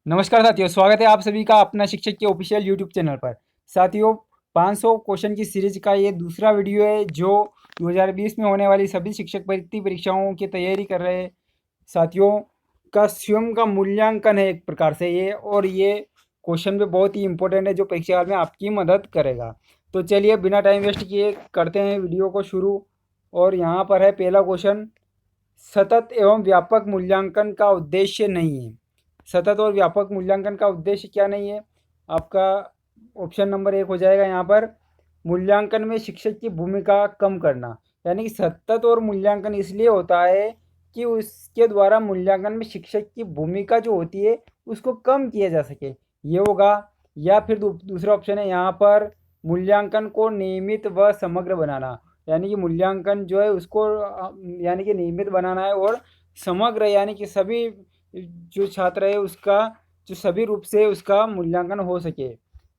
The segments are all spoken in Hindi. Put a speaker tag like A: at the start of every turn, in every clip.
A: नमस्कार साथियों, स्वागत है आप सभी का अपना शिक्षक के ऑफिशियल यूट्यूब चैनल पर। साथियों, 500 क्वेश्चन की सीरीज का ये दूसरा वीडियो है जो 2020 में होने वाली सभी शिक्षक भर्ती परीक्षाओं की तैयारी कर रहे साथियों का स्वयं का मूल्यांकन है एक प्रकार से ये। और ये क्वेश्चन भी बहुत ही इंपॉर्टेंट है जो परीक्षा काल में आपकी मदद करेगा। तो चलिए बिना टाइम वेस्ट किए करते हैं वीडियो को शुरू। और यहाँ पर है पहला क्वेश्चन, सतत एवं व्यापक मूल्यांकन का उद्देश्य नहीं है। सतत और व्यापक मूल्यांकन का उद्देश्य क्या नहीं है? आपका ऑप्शन नंबर 1 हो जाएगा यहाँ पर, मूल्यांकन में शिक्षक की भूमिका कम करना। यानी कि सतत और मूल्यांकन इसलिए होता है कि उसके द्वारा मूल्यांकन में शिक्षक की भूमिका जो होती है उसको कम किया जा सके, ये होगा। या फिर दूसरा ऑप्शन है यहाँ पर, मूल्यांकन को नियमित व समग्र बनाना। यानी कि मूल्यांकन जो है उसको यानी कि नियमित बनाना है और समग्र यानी कि सभी जो छात्र है उसका जो सभी रूप से उसका मूल्यांकन हो सके।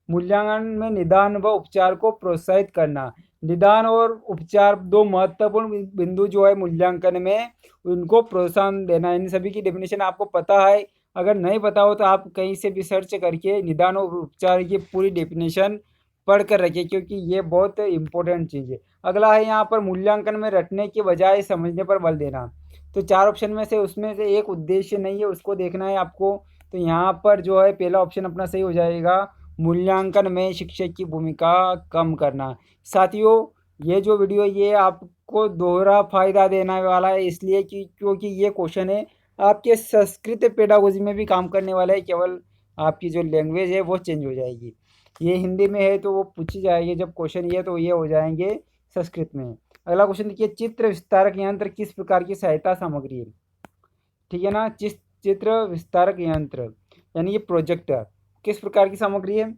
A: मूल्यांकन में निदान व उपचार को प्रोत्साहित करना। निदान और उपचार दो महत्वपूर्ण बिंदु जो है मूल्यांकन में, उनको प्रोत्साहन देना। इन सभी की डेफिनेशन आपको पता है, अगर नहीं पता हो तो आप कहीं से भी सर्च करके निदान और उपचार की पूरी डेफिनेशन पढ़ कर रखिए, क्योंकि ये बहुत इंपॉर्टेंट चीज़ है। अगला है यहाँ पर, मूल्यांकन में रटने के बजाय समझने पर बल देना। तो 4 ऑप्शन में से उसमें से एक उद्देश्य नहीं है, उसको देखना है आपको। तो यहाँ पर जो है पहला ऑप्शन अपना सही हो जाएगा, मूल्यांकन में शिक्षक की भूमिका कम करना। साथियों, ये जो वीडियो ये आपको दोहरा फ़ायदा देने वाला है, इसलिए कि क्योंकि ये क्वेश्चन है आपके संस्कृत पेडागोजी में भी काम करने वाला है। केवल आपकी जो लैंग्वेज है वो चेंज हो जाएगी। ये हिंदी में है तो वो पूछी जाएगी, जब क्वेश्चन ये तो ये हो जाएंगे संस्कृत में। अगला क्वेश्चन देखिए, चित्र विस्तारक यंत्र किस प्रकार की सहायता सामग्री है? ठीक है ना। चित्र विस्तारक यंत्र यानी ये प्रोजेक्टर किस प्रकार की सामग्री है?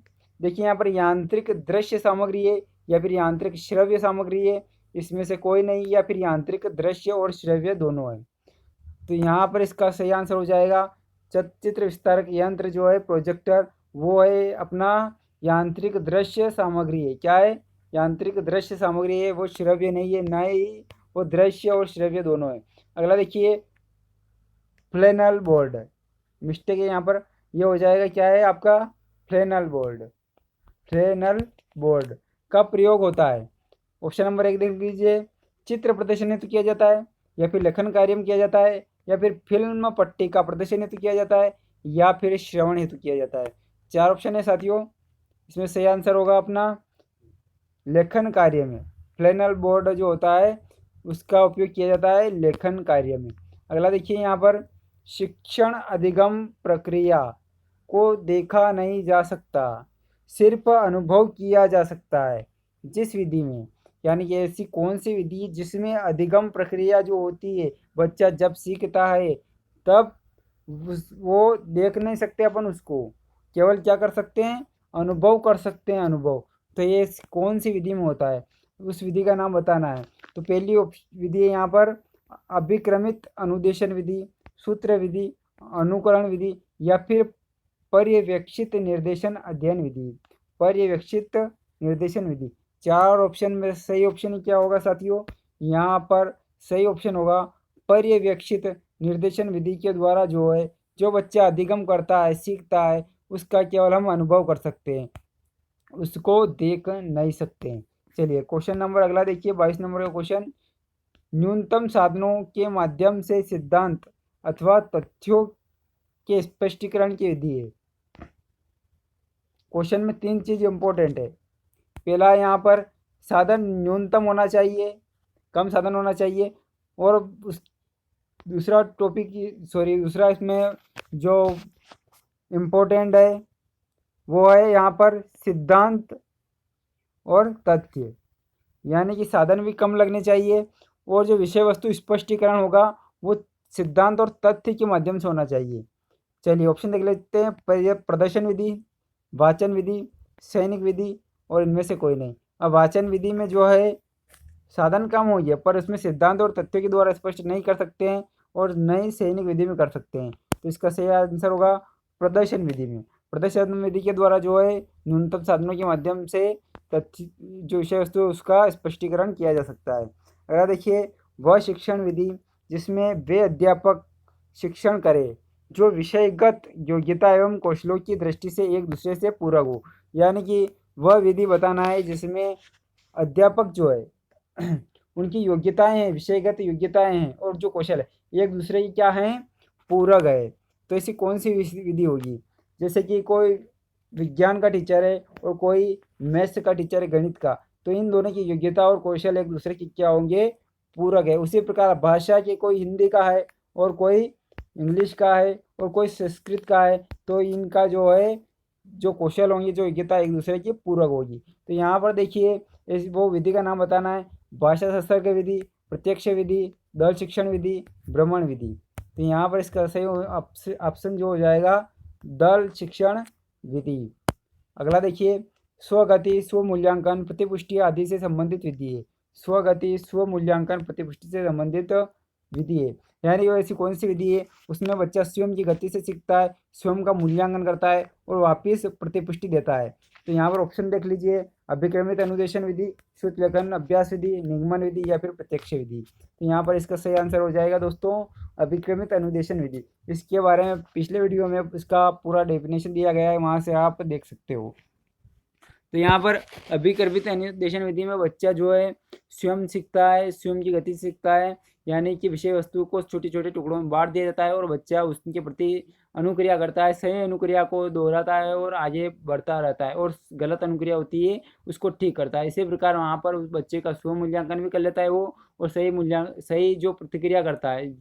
A: देखिए यहाँ पर यांत्रिक दृश्य सामग्री है या फिर यांत्रिक श्रव्य सामग्री है, इसमें से कोई नहीं, या फिर यांत्रिक दृश्य और श्रव्य दोनों है। तो यहाँ पर इसका सही आंसर हो जाएगा, चित्र विस्तारक यंत्र जो है प्रोजेक्टर, वो है अपना यांत्रिक दृश्य सामग्री है। क्या है? यांत्रिक दृश्य सामग्री है, वो श्रव्य नहीं है, ना ही वो दृश्य और श्रव्य दोनों है। अगला देखिए, फ्लैनल बोर्ड, मिस्टेक है यहाँ पर, ये हो जाएगा क्या है आपका, फ्लैनल बोर्ड। फ्लैनल बोर्ड का प्रयोग होता है, ऑप्शन नंबर 1 देख लीजिए, चित्र प्रदर्शन हेतु किया जाता है, या फिर लेखन कार्य में किया जाता है, या फिर फिल्म पट्टी का प्रदर्शन हेतु किया जाता है, या फिर श्रवण हेतु किया जाता है। 4 ऑप्शन है साथियों, इसमें सही आंसर होगा अपना लेखन कार्य में। फ्लैनल बोर्ड जो होता है उसका उपयोग किया जाता है लेखन कार्य में। अगला देखिए यहाँ पर, शिक्षण अधिगम प्रक्रिया को देखा नहीं जा सकता, सिर्फ अनुभव किया जा सकता है। जिस विधि में, यानी कि ऐसी कौन सी विधि जिसमें अधिगम प्रक्रिया जो होती है, बच्चा जब सीखता है तब वो देख नहीं सकते अपन उसको, केवल क्या कर सकते हैं, अनुभव कर सकते हैं, अनुभव। तो ये कौन सी विधि में होता है, उस विधि का नाम बताना है। तो पहली विधि है यहाँ पर अभिक्रमित अनुदेशन विधि, सूत्र विधि, अनुकरण विधि, या फिर पर्यवेक्षित निर्देशन अध्ययन विधि। पर्यवेक्षित निर्देशन विधि। 4 ऑप्शन में सही ऑप्शन क्या होगा साथियों? यहाँ पर सही ऑप्शन होगा पर्यवेक्षित निर्देशन विधि के द्वारा जो है जो बच्चा अधिगम करता है, सीखता है, उसका केवल हम अनुभव कर सकते हैं, उसको देख नहीं सकते हैं। चलिए क्वेश्चन नंबर अगला देखिए, 22 नंबर का क्वेश्चन, न्यूनतम साधनों के माध्यम से सिद्धांत अथवा तथ्यों के स्पष्टीकरण की विधि है। क्वेश्चन में 3 चीज़ इंपॉर्टेंट है। पहला यहाँ पर, साधन न्यूनतम होना चाहिए, कम साधन होना चाहिए। और उस दूसरा टॉपिक दूसरा इसमें जो इम्पोर्टेंट है वो है यहाँ पर सिद्धांत और तथ्य, यानी कि साधन भी कम लगने चाहिए और जो विषय वस्तु स्पष्टीकरण होगा वो सिद्धांत और तथ्य के माध्यम से होना चाहिए। चलिए ऑप्शन देख लेते हैं, प्रदर्शन विधि, वाचन विधि, सैनिक विधि, और इनमें से कोई नहीं। अब वाचन विधि में जो है साधन कम हो गया, पर उसमें सिद्धांत और तथ्य के द्वारा स्पष्ट नहीं कर सकते हैं, और नई सैनिक विधि में कर सकते हैं। तो इसका सही आंसर होगा प्रदर्शन विधि में। प्रदर्शन विधि के द्वारा जो है न्यूनतम साधनों के माध्यम से तथ्य जो विषय वस्तु है उसका स्पष्टीकरण किया जा सकता है। अगर देखिए, वह शिक्षण विधि जिसमें वे अध्यापक शिक्षण करे जो विषयगत योग्यता एवं कौशलों की दृष्टि से एक दूसरे से पूरक हो। यानी कि वह विधि बताना है जिसमें अध्यापक जो है उनकी योग्यताएं हैं, विषयगत योग्यताएं हैं और जो कौशल है एक दूसरे की क्या हैं, पूरक है। तो ऐसी कौन सी विधि होगी? जैसे कि कोई विज्ञान का टीचर है और कोई मैथ्स का टीचर है, गणित का, तो इन दोनों की योग्यता और कौशल एक दूसरे की क्या होंगे, पूरक है। उसी प्रकार भाषा के कोई हिंदी का है और कोई इंग्लिश का है और कोई संस्कृत का है, तो इनका जो है जो कौशल होंगे, जो योग्यता एक दूसरे की पूरक होगी। तो यहाँ पर देखिए इस वो विधि का नाम बताना है, भाषा संसर्ग विधि, प्रत्यक्ष विधि, दल शिक्षण विधि, भ्रमण विधि। तो यहाँ पर इसका सही ऑप्शन जो हो जाएगा दल शिक्षण विधि। अगला देखिए स्वगति स्वमूल्यांकन प्रतिपुष्टि आदि से संबंधित विधि है। स्वगति स्वमूल्यांकन प्रतिपुष्टि से संबंधित विधि है। यानी वो ऐसी कौन सी विधि है उसमें बच्चा स्वयं की गति से सीखता है, स्वयं का मूल्यांकन करता है और वापिस प्रतिपुष्टि देता है। तो यहाँ पर ऑप्शन देख लीजिए, अभिक्रमित अनुदेशन विधि, श्रुत लेखन अभ्यास विधि, निगमन विधि या फिर प्रत्यक्ष विधि। तो यहाँ पर इसका सही आंसर हो जाएगा दोस्तों अभिक्रमित अनुदेशन विधि। इसके बारे में पिछले वीडियो में इसका पूरा डेफिनेशन दिया गया है, वहाँ से आप देख सकते हो। तो यहाँ पर अभिक्रमित अनुदेशन विधि में बच्चा जो है स्वयं सीखता है, स्वयं की गति सीखता है, यानी कि विषय वस्तु को छोटे छोटे टुकड़ों में बांट दिया जाता है और बच्चा उसके प्रति अनुक्रिया करता है, सही अनुक्रिया को दोहराता है और आगे बढ़ता रहता है और गलत अनुक्रिया होती है उसको ठीक करता है। इसी प्रकार वहाँ पर उस बच्चे का स्व मूल्यांकन भी कर लेता है वो, और सही जो प्रतिक्रिया करता है,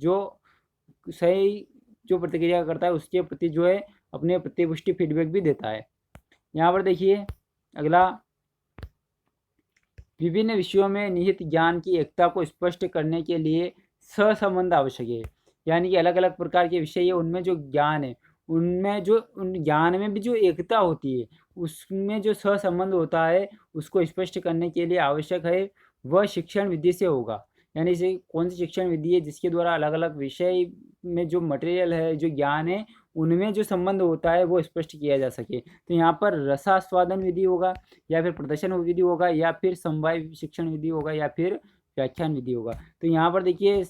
A: सही जो प्रतिक्रिया करता है उसके प्रति जो है अपने प्रतिपुष्टि फीडबैक भी देता है। यहाँ पर देखिए अगला, विभिन्न विषयों में निहित ज्ञान की एकता को स्पष्ट करने के लिए सहसंबंध आवश्यक है। यानी कि अलग अलग प्रकार के विषय है, उनमें जो ज्ञान है उनमें जो उन ज्ञान में भी जो एकता होती है उसमें जो सहसंबंध होता है उसको स्पष्ट करने के लिए आवश्यक है वह शिक्षण विधि से होगा। यानी इसे कौन सी शिक्षण विधि है जिसके द्वारा अलग अलग विषय में जो मटेरियल है, जो ज्ञान है, उनमें जो संबंध होता है वो स्पष्ट किया जा सके। तो यहाँ पर रसास्वादन विधि होगा या फिर प्रदर्शन विधि होगा या फिर समवाय शिक्षण विधि होगा या फिर व्याख्यान विधि होगा। तो यहाँ पर देखिए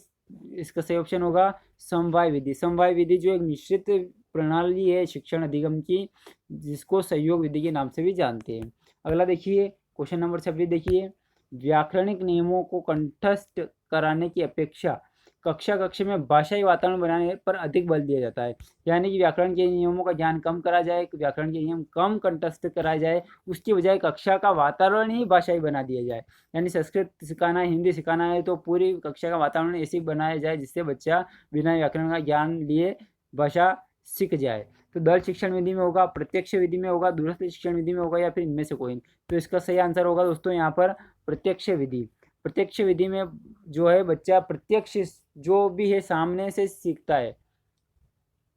A: इसका सही ऑप्शन होगा समवाय विधि। समवाय विधि जो एक मिश्रित प्रणाली है शिक्षण अधिगम की, जिसको सहयोग विधि के नाम से भी जानते हैं। अगला देखिए क्वेश्चन नंबर 26 देखिए, व्याकरणिक नियमों को कंठस्थ कराने की अपेक्षा कक्ष में भाषाई वातावरण बनाने पर अधिक बल दिया जाता है। यानी कि व्याकरण के नियमों का ज्ञान कम करा जाए, व्याकरण के नियम कम कंठस्थ कराया जाए, उसकी बजाय कक्षा का वातावरण ही भाषाई बना दिया जाए। यानी संस्कृत सिखाना है, हिंदी सिखाना है तो पूरी कक्षा का वातावरण ऐसे बनाया जाए जिससे बच्चा बिना व्याकरण का ज्ञान लिए भाषा सीख जाए। तो दल शिक्षण विधि में होगा, प्रत्यक्ष विधि में होगा, दूरस्थ शिक्षण विधि में होगा या फिर इनमें से कोई। तो इसका सही आंसर होगा दोस्तों यहाँ पर प्रत्यक्ष विधि। प्रत्यक्ष विधि में जो है बच्चा प्रत्यक्ष जो भी है सामने से सीखता है।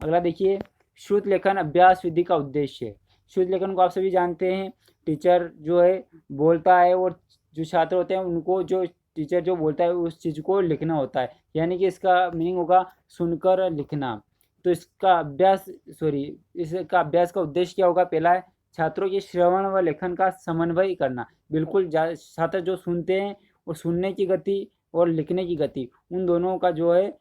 A: अगला देखिए श्रुत लेखन अभ्यास विधि का उद्देश्य। श्रुत लेखन को आप सभी जानते हैं, टीचर जो है बोलता है और जो छात्र होते हैं उनको जो टीचर जो बोलता है उस चीज़ को लिखना होता है। यानी कि इसका मीनिंग होगा सुनकर लिखना। तो इसका अभ्यास का उद्देश्य क्या होगा? पहला है छात्रों के श्रवण व लेखन का समन्वय करना। बिल्कुल छात्र जो सुनते हैं और सुनने की गति और लिखने की गति, उन दोनों का जो है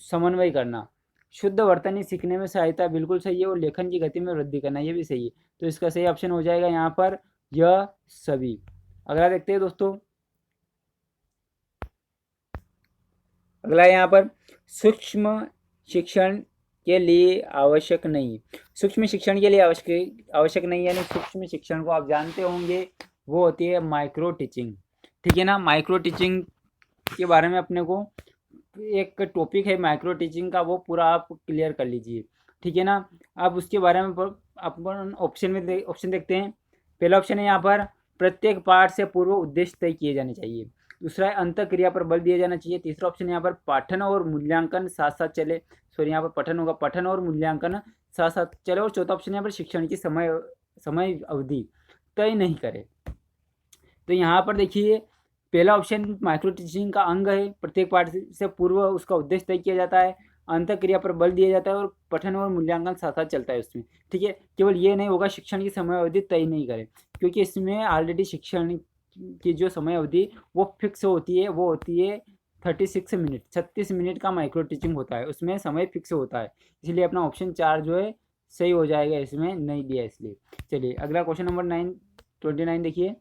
A: समन्वय करना। शुद्ध वर्तनी सीखने में सहायता, बिल्कुल सही है, और लेखन की गति में वृद्धि करना, ये भी सही है। तो इसका सही ऑप्शन हो जाएगा यहाँ पर यह सभी। अगला देखते हैं दोस्तों, अगला यहाँ पर सूक्ष्म शिक्षण के लिए आवश्यक नहीं। सूक्ष्म शिक्षण के लिए आवश्यक नहीं, यानी सूक्ष्म शिक्षण को आप जानते होंगे वो होती है माइक्रो टीचिंग। ठीक है ना, माइक्रो टीचिंग के बारे में अपने को एक टॉपिक है माइक्रो टीचिंग का, वो पूरा आप क्लियर कर लीजिए। ठीक है ना, अब उसके बारे में अपन ऑप्शन देखते हैं। पहला ऑप्शन है यहाँ पर प्रत्येक पाठ से पूर्व उद्देश्य तय किए जाने चाहिए। दूसरा है अंत क्रिया पर बल दिया जाना चाहिए। तीसरा ऑप्शन यहाँ पर पठन और मूल्यांकन साथ साथ चले, सॉरी यहाँ पर पठन होगा, पठन और मूल्यांकन साथ साथ चले। और चौथा ऑप्शन यहाँ पर शिक्षण की समय अवधि तय नहीं करे। तो यहाँ पर देखिए पहला ऑप्शन माइक्रो टीचिंग का अंग है, प्रत्येक पाठ से पूर्व उसका उद्देश्य तय किया जाता है, अंत क्रिया पर बल दिया जाता है और पठन और मूल्यांकन साथ साथ चलता है उसमें। ठीक है, केवल ये नहीं होगा शिक्षण की समय अवधि तय नहीं करे, क्योंकि इसमें ऑलरेडी शिक्षण की जो समय अवधि वो फिक्स होती है, वो होती है 36 मिनट, 36 मिनट का माइक्रो टीचिंग होता है, उसमें समय फिक्स होता है, इसलिए अपना ऑप्शन 4 जो है सही हो जाएगा, इसमें नहीं दिया इसलिए। चलिए अगला क्वेश्चन नंबर 29 देखिए।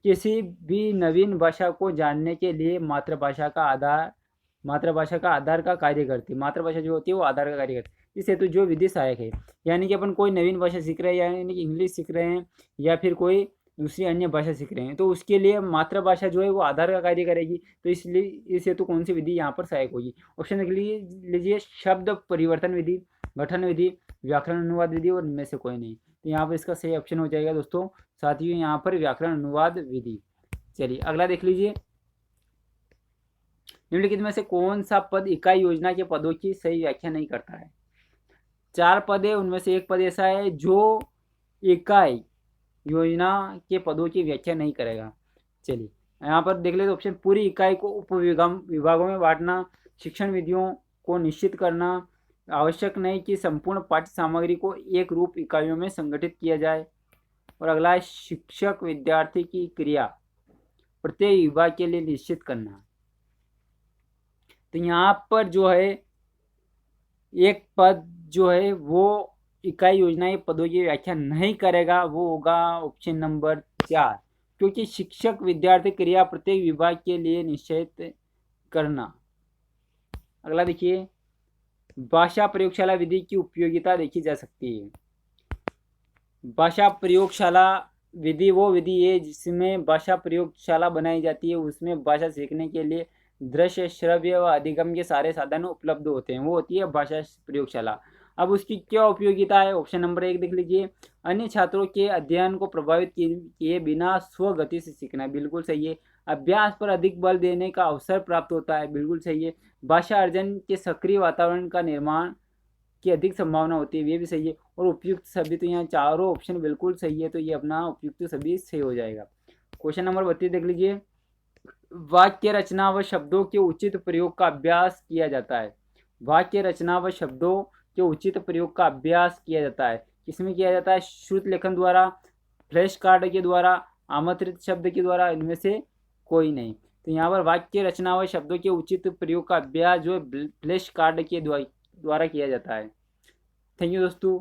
A: किसी भी नवीन भाषा को जानने के लिए मातृभाषा का आधार का कार्य करती है। मातृभाषा जो होती है वो आधार का कार्य करती है। इस हेतु जो विधि सहायक है, यानी कि अपन कोई नवीन भाषा सीख रहे हैं, यानी कि इंग्लिश सीख रहे हैं या फिर कोई दूसरी अन्य भाषा सीख रहे हैं, तो उसके लिए मातृभाषा जो है वो आधार का कार्य करेगी। तो इसलिए इस हेतु कौन सी विधि यहाँ पर सहायक होगी? ऑप्शन देख लीजिए, शब्द परिवर्तन विधि, गठन विधि, व्याकरण अनुवाद विधि और इनमें से कोई नहीं। तो यहाँ पर इसका सही ऑप्शन हो जाएगा दोस्तों साथियों यहाँ पर व्याकरण अनुवाद विधि। चलिए अगला देख लीजिए। निम्नलिखित में से कौन सा पद इकाई योजना के पदों की सही व्याख्या नहीं करता है? 4 पद है, उनमें से एक पद ऐसा है जो इकाई योजना के पदों की व्याख्या नहीं करेगा। चलिए यहाँ पर देख लेते ऑप्शन। पूरी इकाई को उप विभागों में बांटना, शिक्षण विधियों को निश्चित करना, आवश्यक नहीं कि संपूर्ण पाठ्य सामग्री को एक रूप इकाइयों में संगठित किया जाए, और अगला है शिक्षक विद्यार्थी की क्रिया प्रत्येक विभाग के लिए निश्चित करना। तो यहाँ पर जो है एक पद जो है वो इकाई योजना के पदों की व्याख्या नहीं करेगा, वो होगा ऑप्शन नंबर 4, क्योंकि शिक्षक विद्यार्थी क्रिया प्रत्येक विभाग के लिए निश्चित करना। अगला देखिए, भाषा प्रयोगशाला विधि की उपयोगिता देखी जा सकती है। भाषा प्रयोगशाला विधि वो विधि है जिसमें भाषा प्रयोगशाला बनाई जाती है, उसमें भाषा सीखने के लिए दृश्य, श्रव्य व अधिगम के सारे साधन उपलब्ध होते हैं, वो होती है भाषा प्रयोगशाला। अब उसकी क्या उपयोगिता है? ऑप्शन नंबर 1 देख लीजिए। अन्य छात्रों के अध्ययन को प्रभावित किए बिना स्वगति से सीखना, बिल्कुल सही है। अभ्यास पर अधिक बल देने का अवसर प्राप्त होता है, बिल्कुल सही है। भाषा अर्जन के सक्रिय वातावरण का निर्माण की अधिक संभावना होती है, ये भी सही है। और उपयुक्त सभी, तो यहाँ चारों ऑप्शन बिल्कुल सही है, तो ये अपना उपयुक्त सभी सही हो जाएगा। क्वेश्चन नंबर 32 देख लीजिए। वाक्य रचना व शब्दों के उचित प्रयोग का अभ्यास किया जाता है। वाक्य रचना व शब्दों के उचित प्रयोग का अभ्यास किया जाता है, किसमें किया जाता है? श्रुत लेखन द्वारा, फ्लैश कार्ड के द्वारा, आमंत्रित शब्द के द्वारा, इनमें से कोई नहीं। तो यहाँ पर वाक्य रचना व शब्दों के उचित प्रयोग का अभ्यास जो है फ्लैश कार्ड के द्वारा किया जाता है। थैंक यू दोस्तों।